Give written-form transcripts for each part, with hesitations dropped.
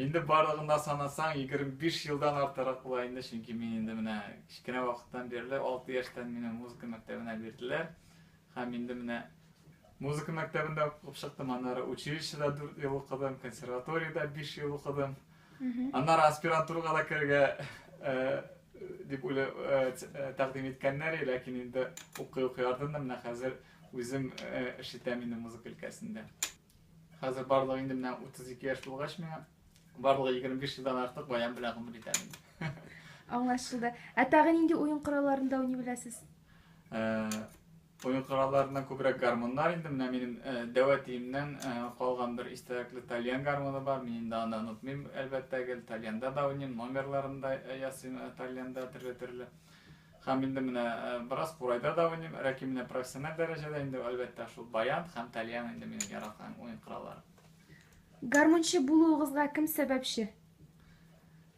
Инде барлыгында санасаң 25 елдан артыграк була инде, чөнки мин инде менә кичкенә вакыттан бирле 6 яшьтән мине музыка мәктәбенә бирделәр. Һәм инде менә музыка мәктәбендә укып чыктым, аннары училищеда 4 ел укыдым, консерваториядә 5 ел укыдым. Аннары аспирантурага керергә дип тәкъдим иткәннәр, ләкин инде укый ардым да менә хәзер үзем эшитәм инде музыка өлкәсендә. Хәзер барлыгы инде менә 32 яшь булгач миңа барлыгы 25 елдан артык баян белән гомер итәм инде. Аңлашылды. Ә тагы нинди уен коралларында уйный беләсез? Oyun kurallarından kubrak garmonlar indim. Benim devetiyimden kalgan bir istekli İtalyan garmonu var. Benim daha da unutmayayım. Elbette gel İtalyan'da da oynayayım. Numaralarında yazayım İtalyan'da türlü. Hem indim biraz burayda da oynayayım. Rakimine profesyonel derecede indim. Elbette şu bayan hem İtalyan indim benim yaratan oyun kuralları. Гармончы булуыгызга ким сәбәпче?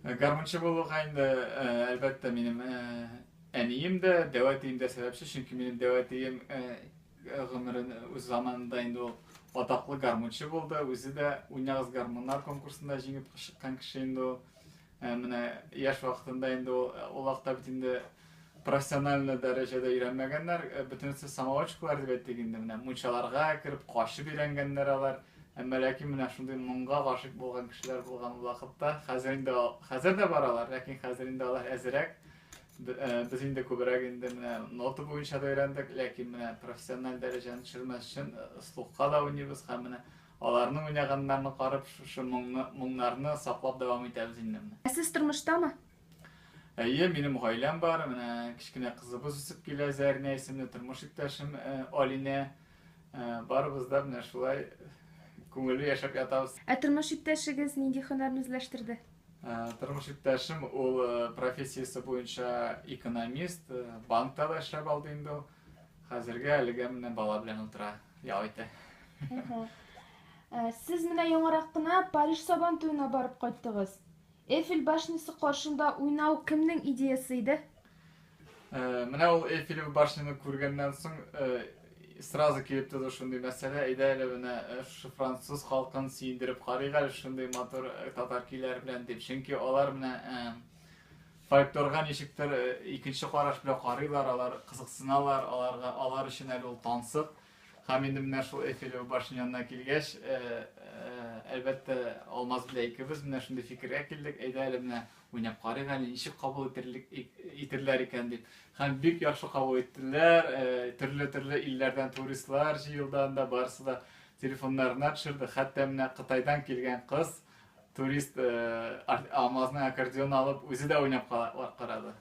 Garmonçu bulduğum indi elbette benim Eniyim de, devatiyim de sebepsiz çünkü benim devatiyim ömrün öz zamanında indi o ataklı garmonçu buldu. Özü de Unyağız Garmonlar konkursunda jengip çıkan kişi indi o. Yaş vaktinde indi o olakta bitinde profesyonel derecede öğrenmegenler bütünüzü samovaçkular dip ettik indi. Munçalarga kirip kaşıp öğrengenler alar. Lakin şunday munga kaşık bolgan kişiler bolgan vakıtta hazır da baralar. Lakin hazır indi alar ezerek. Biz indi kubrak indi notu boyunca da öğrendik, lakin profesyonel dereceni düşürmez için ıslukka da oynayırız. Alarının oynaganlarını qarıp şu munglarını saklap devam etemiz indi. Siz turmuşdamı? İyi, benim ailem var. Kiçkine kızımız üsüp geliyor. Zerine isimli turmuş iktişim Aline. Barımız da şulay көңілі yaşap yatağız. Turmuş iktişigiz nинди hünәрне үзләштерде? Turmuş iktişim ol profesiyası boyunca ekonomist, bankta da eşlep aldı indi. Hazırga әлегә менә бала белән утыра, ял итә. Siz менә яңарак кына Париж Сабан туена барып кайттыгыз. Эйфель башнясы каршында уйнау кемнең идеясы иде? Менә ул Эйфель башняны күргәннән соң сразу килеп туды шундый мәсьәлә, әйдә әле менә француз халкын сөендереп карыйк әле шундый матур татар көйләре белән дип. Чөнки алар менә фольклорга ничектер икенче караш белән карыйлар, алар кызыксыналар, алар өчен әле ул тансык. Һәм инде менә шул Эйфель башнянына килгәч, әлбәттә Алмаз белән икебез менә шундый фикергә килдек. Әйдә әле менә уйнап карыйк әле, ничек кабул итерләр икән дип. Һәм бик яхшы кабул иттеләр. Төрле илләрдән туристлар җыелды, да барысы да телефоннарына төшерде. Хәтта менә Кытайдан килгән кыз турист Алмазның аккордеон алып үзе дә уйнап карады.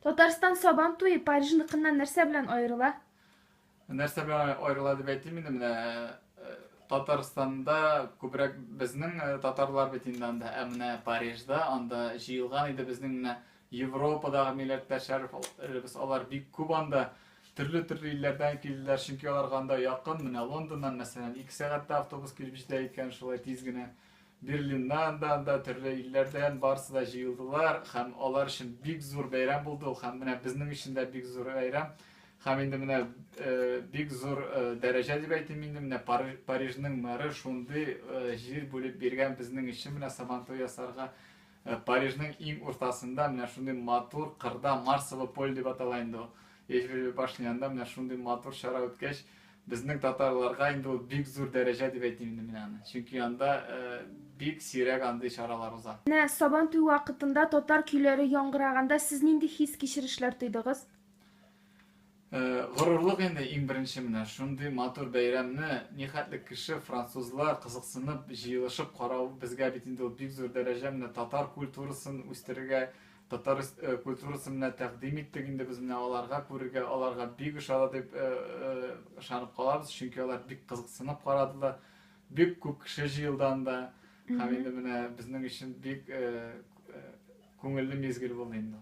Татарстан Сабан туе Парижныкыннан нәрсә белән аерыла? Нәрсә белән аерыла дип әйтим инде, менә Татарстанда күбрәк безнең татарлар бит инде анда, менә Парижда анда җыелган иде безнең менә Европадагы милләттәшләребез, алар бик күп анда төрле илләрдән килделәр, чөнки аларга анда якын, менә Лондоннан мәсәлән 2 сәгатьтә автобус килеп җитә икән, шулай тиз генә. Берлиннан да төрле илләрдән барысы да җыелдылар, һәм алар өчен бик зур бәйрәм булды, һәм менә безнең өчен дә бик зур бәйрәм. Һәм инде менә бик зур дәрәҗә дип әйтим инде, менә Парижның мэры шундый җир бүлеп биргән безнең өчен менә Сабантуй ясарга. Парижның иң уртасында менә шундый матур кырда Марсово поле дип атала инде. Эйфель башнянда менә шундый матур чара үткәч, Безнең татарларга инде ул бик зур дәрәҗә дип әйтим инде мин аны. Чөнки анда бик сирәк андый чаралар уза. Менә Сабан туй вакытында татар көйләре яңгыраганда сез нинди хис кичерешләр тойдыгыз? Горурлык инде иң беренче менә шундый матур бәйрәмне нихәтле кеше французлар кызыксынып җыелышып карау безгә бит инде ул бик зур дәрәҗә менә татар культурасын үстерергә, татар культурасын менә тәкъдим иттек инде без менә аларга күрергә, аларга бик ошады дип ышанып калабыз, чөнки алар бик кызыксынып карадылар. Бик күп кеше җыелды анда. Һәм инде менә безнең өчен бик күңелле мизгел булды инде.